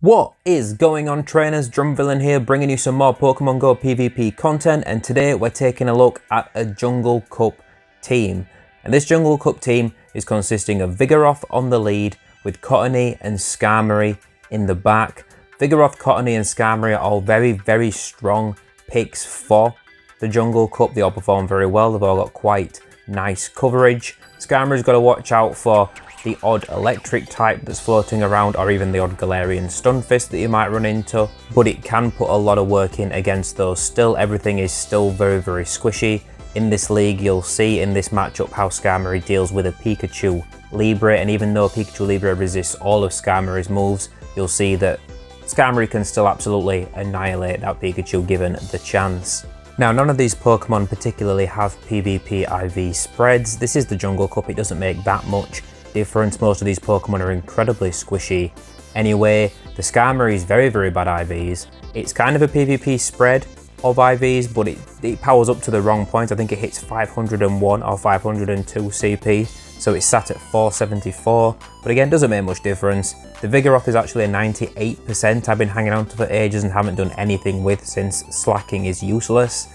What is going on, trainers? DrumVillain here, bringing you some more Pokemon Go PvP content, and today we're taking a look at a Jungle Cup team. And this Jungle Cup team is consisting of Vigoroth on the lead with Cottonee and Skarmory in the back. Vigoroth, Cottonee and Skarmory are all very strong picks for the Jungle Cup. They all perform very well, they've all got quite nice coverage. Skarmory's got to watch out for the odd electric type that's floating around, or even the odd Galarian Stunfisk that you might run into, but it can put a lot of work in against those. Still, everything is still very squishy. In this league, you'll see in this matchup how Skarmory deals with a Pikachu Libre, and even though Pikachu Libre resists all of Skarmory's moves, you'll see that Skarmory can still absolutely annihilate that Pikachu given the chance. Now, none of these Pokemon particularly have PvP IV spreads. This is the Jungle Cup, it doesn't make that much difference. Most of these Pokemon are incredibly squishy. Anyway, the Skarmory is very bad IVs. It's kind of a PvP spread of IVs, but it powers up to the wrong point. I think it hits 501 or 502 CP, so it's sat at 474, but again, doesn't make much difference. The Vigoroth is actually a 98%. I've been hanging on to for ages and haven't done anything with, since slacking is useless.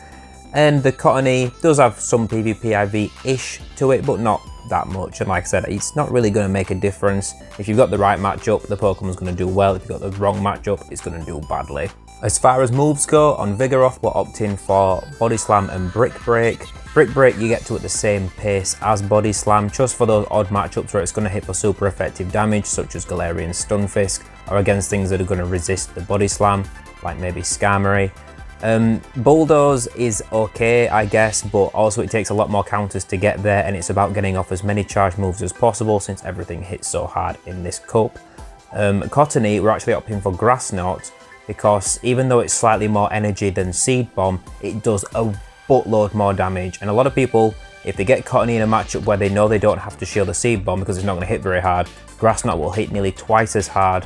And the Cottonee does have some PvP IV-ish to it, but not that much, and like I said, it's not really going to make a difference. If you've got the right matchup, the Pokemon's going to do well. If you've got the wrong matchup, it's going to do badly. As far as moves go, on Vigoroth we're opting for Body Slam and Brick Break. Brick Break you get to at the same pace as Body Slam, just for those odd matchups where it's going to hit for super effective damage, such as Galarian Stunfisk, or against things that are going to resist the Body Slam, like maybe Skarmory. Bulldoze is okay, I guess, but also it takes a lot more counters to get there, and it's about getting off as many charge moves as possible since everything hits so hard in this cup. Cottonee, we're actually opting for Grass Knot, because even though it's slightly more energy than Seed Bomb, it does a buttload more damage, and a lot of people, if they get Cottonee in a matchup where they know they don't have to shield a Seed Bomb because it's not going to hit very hard, Grass Knot will hit nearly twice as hard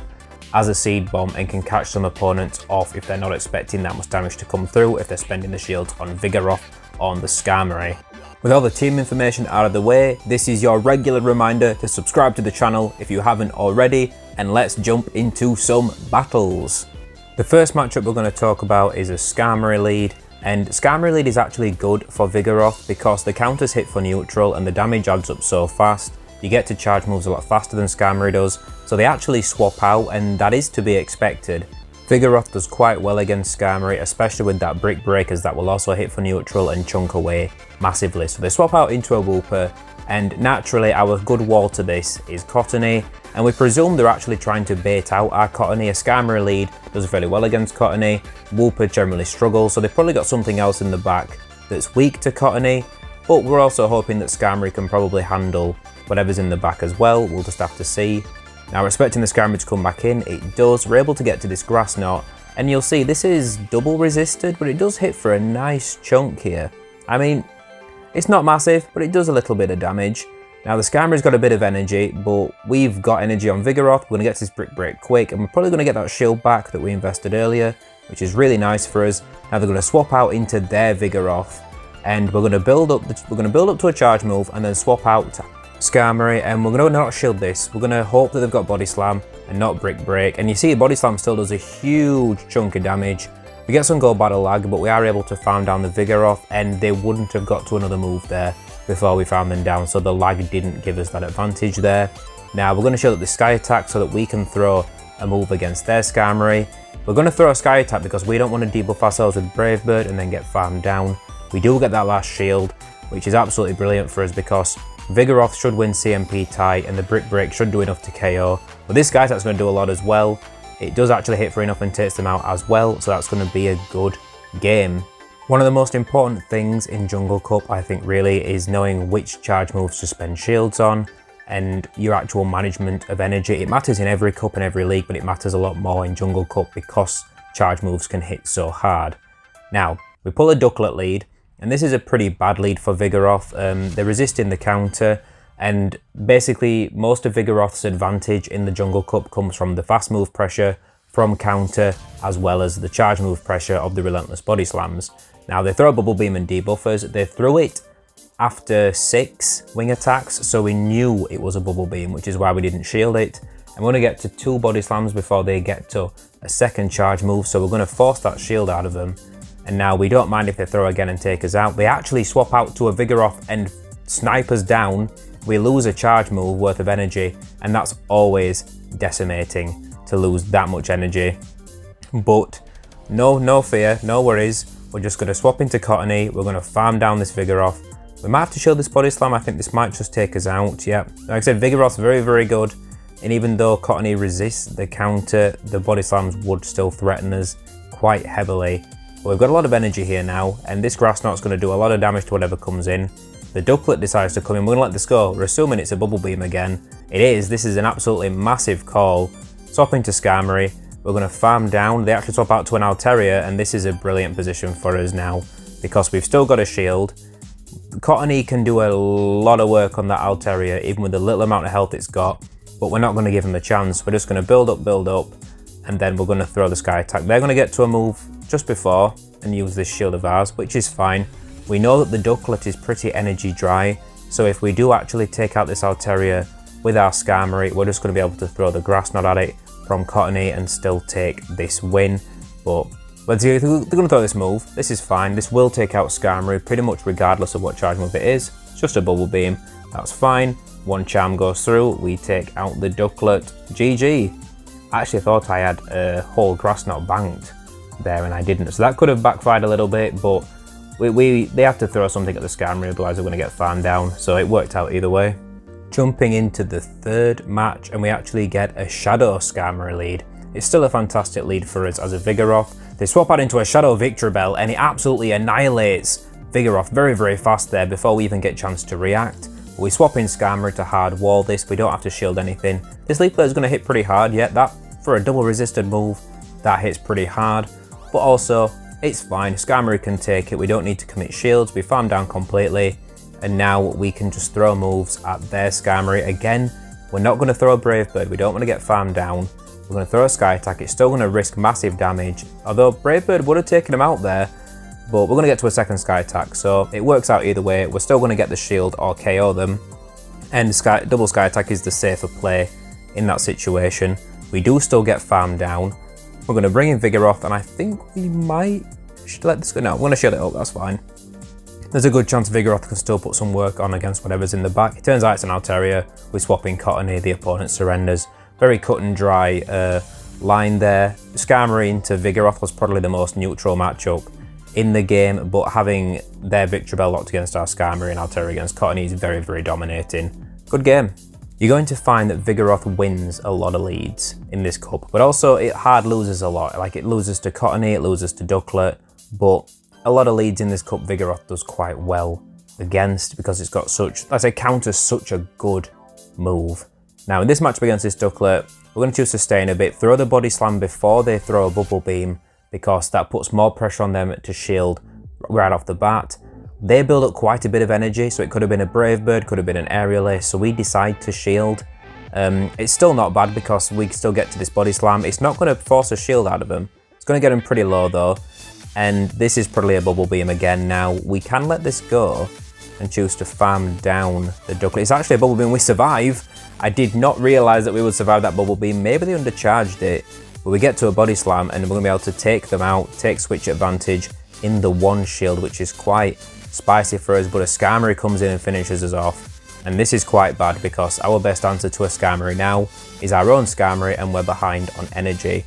as a Seed Bomb and can catch some opponents off if they're not expecting that much damage to come through, if they're spending the shields on Vigoroth on the Skarmory. With all the team information out of the way, this is your regular reminder to subscribe to the channel if you haven't already, and let's jump into some battles. The first matchup we're going to talk about is a Skarmory lead, and Skarmory lead is actually good for Vigoroth because the counters hit for neutral and the damage adds up so fast. You get to charge moves a lot faster than Skarmory does, so they actually swap out, and that is to be expected. Vigoroth does quite well against Skarmory, especially with that Brick Break, as that will also hit for neutral and chunk away massively. So they swap out into a Wooper, and naturally our good wall to this is Cottonee, and we presume they're actually trying to bait out our Cottonee. A Skarmory lead does very well against Cottonee, Wooper generally struggles, so they've probably got something else in the back that's weak to Cottonee, but we're also hoping that Skarmory can probably handle whatever's in the back as well. We'll just have to see. Now, we're expecting the Skarmory to come back in. It does. We're able to get to this Grass Knot, and you'll see this is double resisted, but it does hit for a nice chunk here. I mean, it's not massive, but it does a little bit of damage. Now, the Skarmory's got a bit of energy, but we've got energy on Vigoroth. We're going to get to this Brick Break quick, and we're probably going to get that shield back that we invested earlier, which is really nice for us. Now, they're going to swap out into their Vigoroth, and we're going to build up to a charge move, and then swap out to Skarmory, and we're going to not shield this. We're going to hope that they've got Body Slam and not Brick Break, and you see Body Slam still does a huge chunk of damage. We get some Go Battle lag, but we are able to farm down the Vigoroth, and they wouldn't have got to another move there before we farmed them down, so the lag didn't give us that advantage there. Now we're going to shield up the Sky Attack so that we can throw a move against their Skarmory. We're going to throw a Sky Attack because we don't want to debuff ourselves with Brave Bird and then get farmed down. We do get that last shield, which is absolutely brilliant for us because Vigoroth should win CMP tie and the Brick Break should do enough to KO. But this Sky Attack's going to do a lot as well. It does actually hit for enough and takes them out as well, so that's going to be a good game. One of the most important things in Jungle Cup, I think, really, is knowing which charge moves to spend shields on and your actual management of energy. It matters in every cup and every league, but it matters a lot more in Jungle Cup because charge moves can hit so hard. Now, we pull a Ducklet lead, and this is a pretty bad lead for Vigoroth. They're resisting the counter, and basically most of Vigoroth's advantage in the Jungle Cup comes from the fast move pressure from counter, as well as the charge move pressure of the relentless Body Slams. Now, they throw Bubble Beam and debuffers. They threw it after 6 wing attacks, so we knew it was a Bubble Beam, which is why we didn't shield it. and we're going to get to 2 body slams before they get to a second charge move, so we're going to force that shield out of them. And now we don't mind if they throw again and take us out. They actually swap out to a Vigoroth and snipe us down. We lose a charge move worth of energy, and that's always decimating to lose that much energy. But no fear, no worries. We're just going to swap into Cottonee. We're going to farm down this Vigoroth. We might have to shield this body slam. I think this might just take us out. Yeah, like I said, Vigoroth's very good. And even though Cottonee resists the counter, the body slams would still threaten us quite heavily. But we've got a lot of energy here now, and this Grass Knot's going to do a lot of damage to whatever comes in. The Ducklet decides to come in. We're going to let this go. We're assuming it's a Bubble Beam again. It is. This is an absolutely massive call. Swap into Skarmory. We're going to farm down. They actually swap out to an Altaria, and this is a brilliant position for us now because we've still got a shield. Cottonee can do a lot of work on that Altaria, even with the little amount of health it's got, but we're not going to give him a chance. We're just going to build up, and then we're going to throw the Sky Attack. They're going to get to a move just before and use this shield of ours, which is fine. We know that the Ducklet is pretty energy dry, so if we do actually take out this Altaria with our Skarmory, we're just going to be able to throw the Grass Knot at it from Cottonee and still take this win. But let's see, they're going to throw this move. This is fine. This will take out Skarmory pretty much regardless of what charge move it is. It's just a Bubble Beam. That's fine. One charm goes through. We take out the Ducklet. GG. I actually thought I had a whole Grass Knot banked there and I didn't. So that could have backfired a little bit, but they have to throw something at the Skarmory, otherwise they're going to get farmed down. So it worked out either way. Jumping into the third match, and we actually get a Shadow Skarmory lead. It's still a fantastic lead for us as a Vigoroth. They swap out into a Shadow Victreebel and it absolutely annihilates Vigoroth very fast there before we even get a chance to react. We swap in Skarmory to hard wall this. We don't have to shield anything. This Leaf Blade is going to hit pretty hard. Yeah, that for a double resisted move, that hits pretty hard. But also, it's fine. Skarmory can take it. We don't need to commit shields. We farm down completely. And now we can just throw moves at their Skarmory. Again, we're not going to throw a Brave Bird. We don't want to get farmed down. We're going to throw a Sky Attack. It's still going to risk massive damage. Although Brave Bird would have taken him out there. But we're going to get to a second Sky Attack. So it works out either way. We're still going to get the shield or KO them. And double Sky Attack is the safer play in that situation. We do still get farmed down. We're going to bring in Vigoroth. And I think we should let this go. No, we're going to shield it up. That's fine. There's a good chance Vigoroth can still put some work on against whatever's in the back. It turns out it's an Altaria. We swap in Cottonee, the opponent surrenders. Very cut and dry line there. Skarmory into Vigoroth was probably the most neutral matchup in the game, but having their Victreebel locked against our Skarmory and Altaria against Cottonee is very dominating. Good game. You're going to find that Vigoroth wins a lot of leads in this cup, but also it hard loses a lot. Like it loses to Cottonee, it loses to Ducklet, but a lot of leads in this cup Vigoroth does quite well against because it's got such, I say, counters such a good move. Now in this matchup against this Ducklet, we're going to choose Sustain a bit, throw the Body Slam before they throw a Bubble Beam because that puts more pressure on them to shield right off the bat. They build up quite a bit of energy, so it could have been a Brave Bird, could have been an Aerial Ace, so we decide to shield. It's still not bad because we still get to this Body Slam. It's not going to force a shield out of them. It's going to get them pretty low though. And this is probably a Bubble Beam again now. We can let this go and choose to farm down the Ducklet. It's actually a Bubble Beam. We survive. I did not realise that we would survive that Bubble Beam. Maybe they undercharged it. But we get to a Body Slam and we're going to be able to take them out, take switch advantage in the one shield, which is quite spicy for us. But a Skarmory comes in and finishes us off. And this is quite bad because our best answer to a Skarmory now is our own Skarmory and we're behind on energy.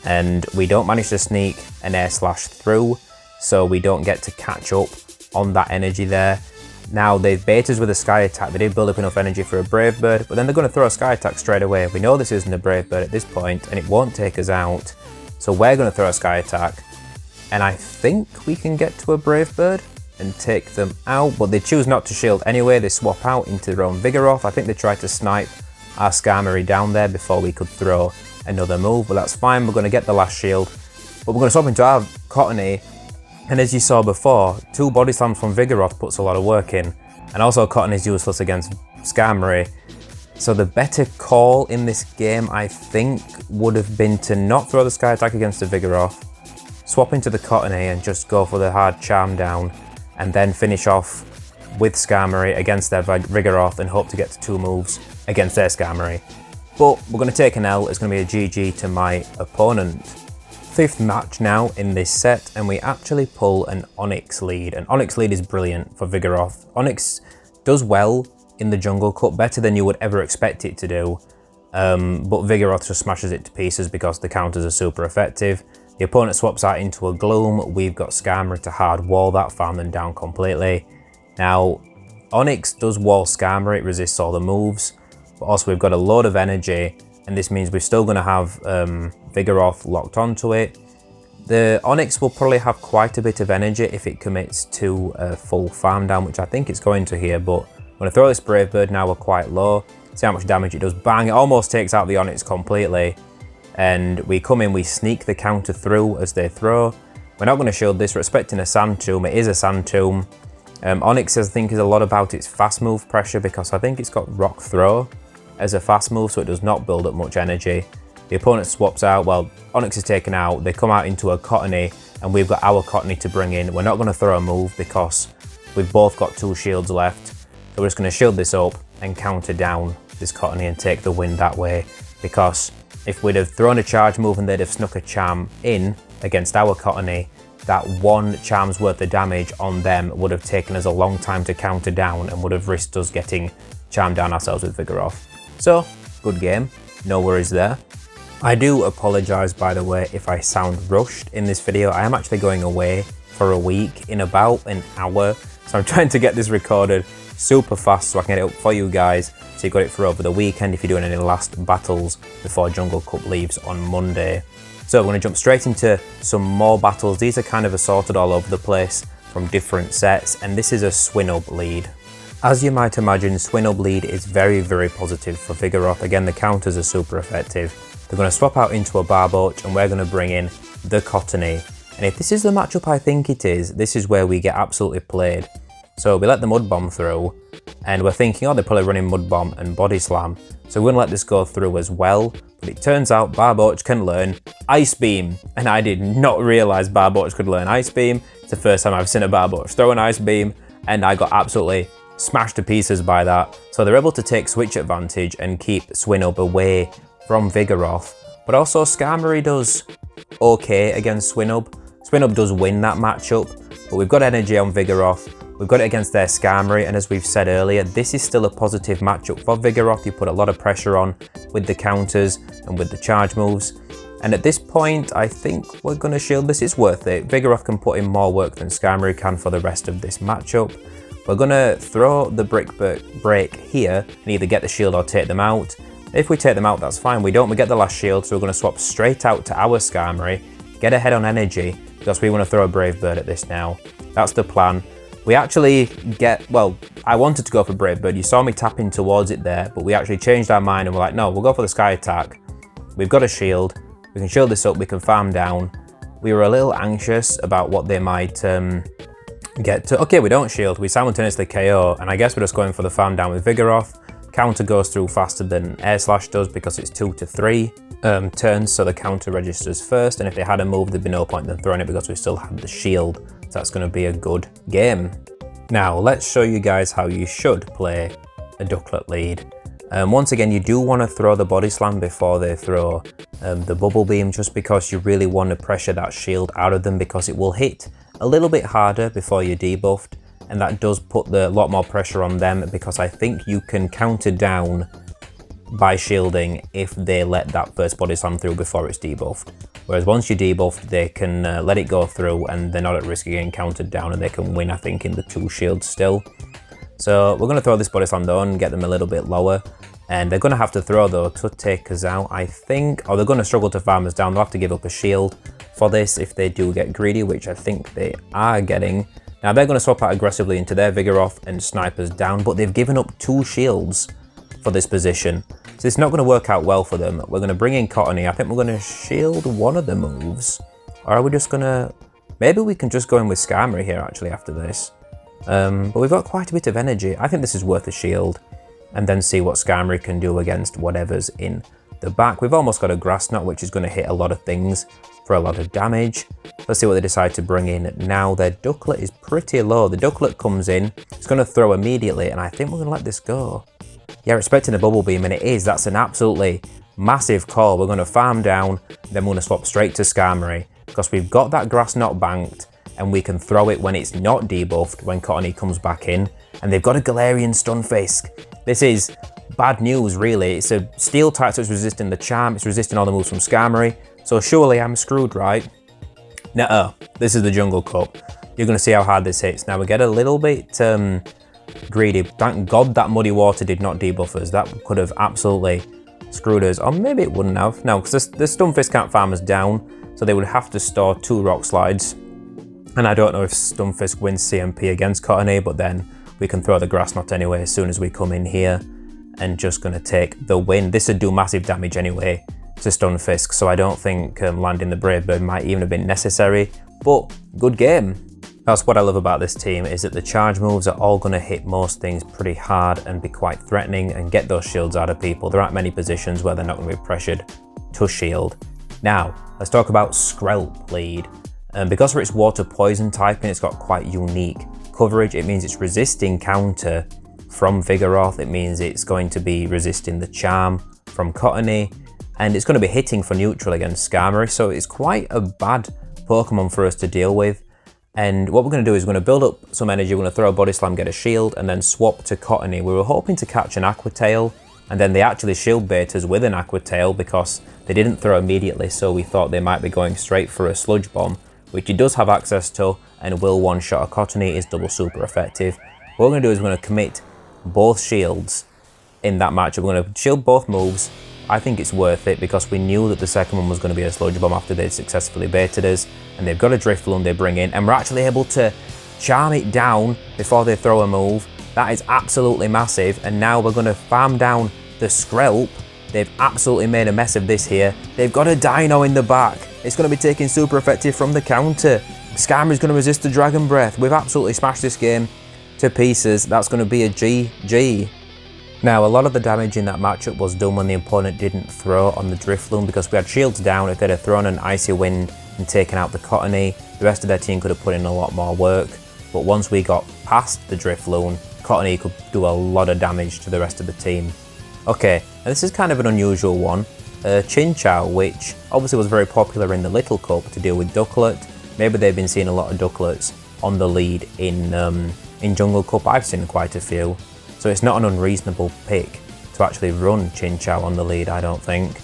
And we don't manage to sneak an Air Slash through, so we don't get to catch up on that energy there. Now they've baited us with a Sky Attack. They did build up enough energy for a Brave Bird, but then they're going to throw a Sky Attack straight away. We know this isn't a Brave Bird at this point, and it won't take us out. So we're going to throw a Sky Attack, and I think we can get to a Brave Bird and take them out, but they choose not to shield anyway. They swap out into their own Vigoroth. I think they tried to snipe our Skarmory down there before we could throw another move, but that's fine. We're going to get the last shield, but we're going to swap into our Cottonee, and as you saw before, 2 Body Slams from Vigoroth puts a lot of work in, and also Cottonee is useless against Skarmory. So the better call in this game, I think, would have been to not throw the Sky Attack against the Vigoroth, swap into the Cottonee and just go for the hard charm down, and then finish off with Skarmory against their Vigoroth and hope to get to 2 moves against their Skarmory. but we're going to take an L. It's going to be a GG to my opponent. Fifth match now in this set, and we actually pull an Onix lead. An Onix lead is brilliant for Vigoroth. Onix does well in the Jungle Cup, better than you would ever expect it to do, but Vigoroth just smashes it to pieces because the counters are super effective. The opponent swaps out into a Gloom. We've got Skarmory to hard wall that, farm them down completely. Now, Onix does wall Skarmory, it resists all the moves, but also we've got a load of energy, and this means we're still going to have Vigoroth locked onto it. The Onix will probably have quite a bit of energy if it commits to a full farm down, which I think it's going to here, but I'm going to throw this Brave Bird now. We're quite low. See how much damage it does. Bang, it almost takes out the Onix completely. And we come in, we sneak the counter through as they throw. We're not going to shield this, we're expecting a Sand Tomb. It is a Sand Tomb. Onix, I think, is a lot about its fast move pressure because I think it's got Rock Throw as a fast move, so it does not build up much energy. The opponent swaps out, well, Onix is taken out, they come out into a Cottonee, and we've got our Cottonee to bring in. We're not going to throw a move because we've both got 2 shields left, so we're just going to shield this up and counter down this Cottonee and take the win that way, because if we'd have thrown a charge move and they'd have snuck a charm in against our Cottonee, that 1 charm's worth of damage on them would have taken us a long time to counter down and would have risked us getting charmed down ourselves with Vigoroth. So, good game, no worries there. I do apologise, by the way, if I sound rushed in this video. I am actually going away for a week in about an hour, so I'm trying to get this recorded super fast so I can get it up for you guys, so you got it for over the weekend if you're doing any last battles before Jungle Cup leaves on Monday. So we're going to jump straight into some more battles. These are kind of assorted all over the place from different sets, and this is a Swinub lead. As you might imagine, Swinub lead is very, very positive for Vigoroth. Again, the counters are super effective. They're going to swap out into a Barboach, and we're going to bring in the Cottonee. And if this is the matchup I think it is, this is where we get absolutely played. So we let the Mud Bomb through, and we're thinking, oh, they're probably running Mud Bomb and Body Slam. So we're going to let this go through as well. But it turns out Barboach can learn Ice Beam. And I did not realise Barboach could learn Ice Beam. It's the first time I've seen a Barboach throw an Ice Beam, and I got absolutely smashed to pieces by that. So they're able to take switch advantage and keep Swinub away from Vigoroth. But also Skarmory does okay against Swinub. Swinub does win that matchup, but we've got energy on Vigoroth. We've got it against their Skarmory, and as we've said earlier, this is still a positive matchup for Vigoroth. You put a lot of pressure on with the counters and with the charge moves. And at this point, I think we're going to shield this. It's worth it. Vigoroth can put in more work than Skarmory can for the rest of this matchup. We're going to throw the break here and either get the shield or take them out. If we take them out, that's fine. We get the last shield, so we're going to swap straight out to our Skarmory, get ahead on energy, because we want to throw a Brave Bird at this now. That's the plan. We actually well, I wanted to go for Brave Bird. You saw me tapping towards it there, but we actually changed our mind and we're like, no, we'll go for the Sky Attack. We've got a shield. We can shield this up, we can farm down. We were a little anxious about what they might get to. Okay, we don't shield, we simultaneously KO, and I guess we're just going for the farm down with Vigoroth. Counter goes through faster than Air Slash does because it's 2 to 3 turns, so the counter registers first, and if they had a move, there'd be no point in throwing it because we still had the shield. So that's going to be a good game. Now, let's show you guys how you should play a Ducklet lead. Once again, you do want to throw the Body Slam before they throw the Bubble Beam, just because you really want to pressure that shield out of them, because it will hit a little bit harder before you're debuffed, and that does put a lot more pressure on them, because I think you can counter down by shielding if they let that first Body Slam through before it's debuffed. Whereas once you're debuffed, they can let it go through and they're not at risk of getting countered down, and they can win, I think, in the 2 shields still. So we're going to throw this Body Slam though and get them a little bit lower. And they're going to have to throw though to take us out, I think. Or they're going to struggle to farm us down. They'll have to give up a shield for this if they do get greedy, which I think they are getting. Now they're going to swap out aggressively into their Vigoroth and snipe us down, but they've given up 2 shields for this position. So it's not going to work out well for them. We're going to bring in Cottonee. I think we're going to shield one of the moves. Or are we just going to... Maybe we can just go in with Skarmory here actually after this. But we've got quite a bit of energy. I think this is worth a shield. And then see what Skarmory can do against whatever's in the back. We've almost got a Grass Knot, which is going to hit a lot of things for a lot of damage. Let's see what they decide to bring in now. Their Ducklet is pretty low. The Ducklet comes in. It's going to throw immediately. And I think we're going to let this go. Yeah, expecting a bubble beam, and it is. That's an absolutely massive call. We're going to farm down, then we're going to swap straight to Skarmory because we've got that grass not banked and we can throw it when it's not debuffed when Cottonee comes back in. And they've got a Galarian Stunfisk. This is bad news, really. It's a steel type, so it's resisting the charm, it's resisting all the moves from Skarmory. So surely I'm screwed, right? Nuh-uh. This is the Jungle Cup. You're going to see how hard this hits. Now we get a little bit greedy. Thank God that Muddy Water did not debuff us. That could have absolutely screwed us. Or maybe it wouldn't have. No, because the Stunfisk can't farm us down. So they would have to store 2 Rock Slides. And I don't know if Stunfisk wins CMP against Cottonee, but then we can throw the Grass Knot anyway as soon as we come in here. And just going to take the win. This would do massive damage anyway to Stunfisk. So I don't think landing the Brave Bird might even have been necessary. But good game. That's what I love about this team, is that the charge moves are all going to hit most things pretty hard and be quite threatening and get those shields out of people. There aren't many positions where they're not going to be pressured to shield. Now, let's talk about Skrelp lead. Because for its water poison typing, it's got quite unique coverage. It means it's resisting counter from Vigoroth. It means it's going to be resisting the charm from Cottonee. And it's going to be hitting for neutral against Skarmory. So it's quite a bad Pokemon for us to deal with. And what we're going to do is we're going to build up some energy, we're going to throw a Body Slam, get a shield, and then swap to Cottonee. We were hoping to catch an Aqua Tail, and then they actually shield bait us with an Aqua Tail because they didn't throw immediately, so we thought they might be going straight for a Sludge Bomb, which he does have access to, and will one-shot a Cottonee, is double super effective. What we're going to do is we're going to commit both shields in that matchup. We're going to shield both moves. I think it's worth it because we knew that the second one was going to be a Sludge Bomb after they'd successfully baited us, and they've got a Drifloon they bring in, and we're actually able to charm it down before they throw a move. That is absolutely massive, and now we're going to farm down the Skrelp. They've absolutely made a mess of this here. They've got a Dino in the back. It's going to be taking super effective from the counter. Skarmory's going to resist the Dragon Breath. We've absolutely smashed this game to pieces. That's going to be a GG. Now, a lot of the damage in that matchup was done when the opponent didn't throw on the Drifloon because we had shields down. If they'd have thrown an Icy Wind and taken out the Cottonee, the rest of their team could have put in a lot more work. But once we got past the Drifloon, Cottonee could do a lot of damage to the rest of the team. Okay, and this is kind of an unusual one. Chinchou, which obviously was very popular in the Little Cup to deal with Ducklet. Maybe they've been seeing a lot of Ducklets on the lead in Jungle Cup. I've seen quite a few. So it's not an unreasonable pick to actually run Chinchou on the lead, I don't think.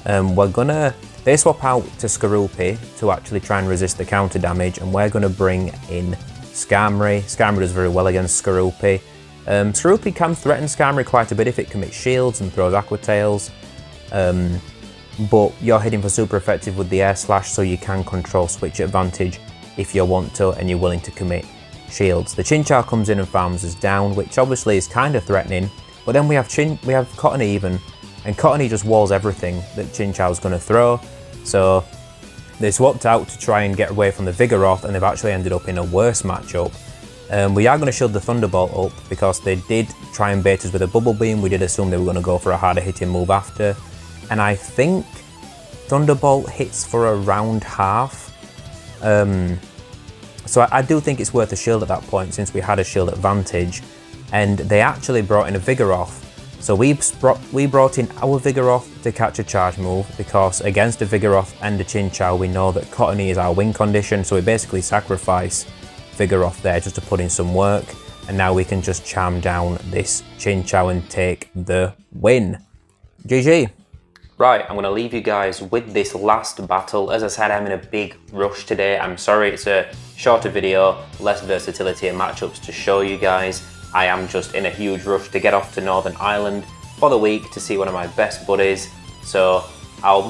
They swap out to Skorupi to actually try and resist the counter damage, and we're gonna bring in Skarmory. Skarmory does very well against Skorupi. Skorupi can threaten Skarmory quite a bit if it commits shields and throws Aqua Tails. But you're hitting for super effective with the Air Slash, so you can control switch advantage if you want to and you're willing to commit shields. The Chinchou comes in and farms us down, which obviously is kind of threatening, but then we have Cottonee even, and Cottonee just walls everything that Chinchou's going to throw. So they swapped out to try and get away from the Vigoroth, and they've actually ended up in a worse matchup. We are going to shield the Thunderbolt up because they did try and bait us with a Bubble Beam. We did assume they were going to go for a harder hitting move after, and I think Thunderbolt hits for around half. So I do think it's worth a shield at that point since we had a shield advantage, and they actually brought in a Vigoroth. So we brought in our Vigoroth to catch a charge move because against a Vigoroth and a Chinchou we know that Cottonee is our win condition, so we basically sacrifice Vigoroth there just to put in some work, and now we can just charm down this Chinchou and take the win. GG. Right, I'm going to leave you guys with this last battle. As I said, I'm in a big rush today. I'm sorry it's a shorter video, less versatility and matchups to show you guys. I am just in a huge rush to get off to Northern Ireland for the week to see one of my best buddies. So I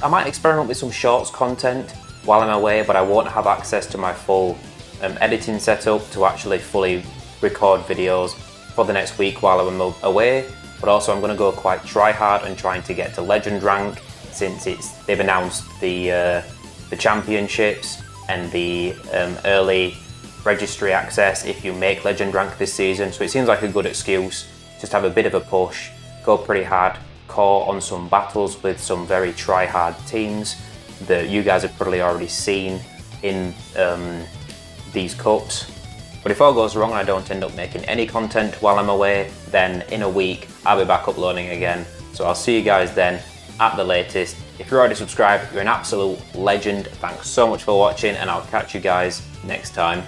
might experiment with some shorts content while I'm away, but I won't have access to my full editing setup to actually fully record videos for the next week while I'm away. But also I'm going to go quite try hard and trying to get to Legend rank since they've announced the championships and the early registry access if you make Legend rank this season. So it seems like a good excuse, just have a bit of a push, go pretty hard core on some battles with some very try hard teams that you guys have probably already seen in these cups. But if all goes wrong and I don't end up making any content while I'm away, then in a week I'll be back uploading again. So I'll see you guys then at the latest. If you're already subscribed, you're an absolute legend. Thanks so much for watching, and I'll catch you guys next time.